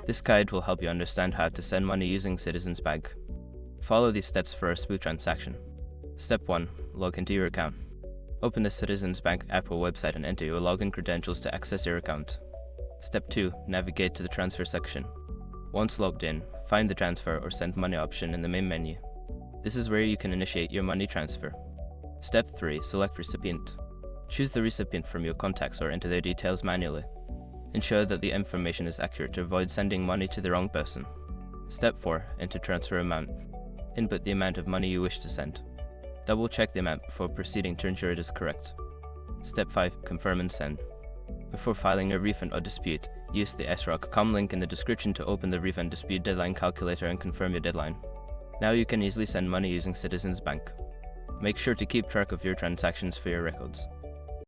This guide will help you understand how to send money using Citizens Bank. Follow these steps for a smooth transaction. Step 1. Log into your account. Open the Citizens Bank app or website and enter your login credentials to access your account. Step 2. Navigate to the transfer section. Once logged in, find the transfer or send money option in the main menu. This is where you can initiate your money transfer. Step 3. Select recipient. Choose the recipient from your contacts or enter their details manually. Ensure that the information is accurate to avoid sending money to the wrong person. Step 4. Enter transfer amount. Input the amount of money you wish to send. Double check the amount before proceeding to ensure it is correct. Step 5. Confirm and send. Before filing a refund or dispute, use the sroc.com link in the description to open the refund dispute deadline calculator and confirm your deadline. Now you can easily send money using Citizens Bank. Make sure to keep track of your transactions for your records.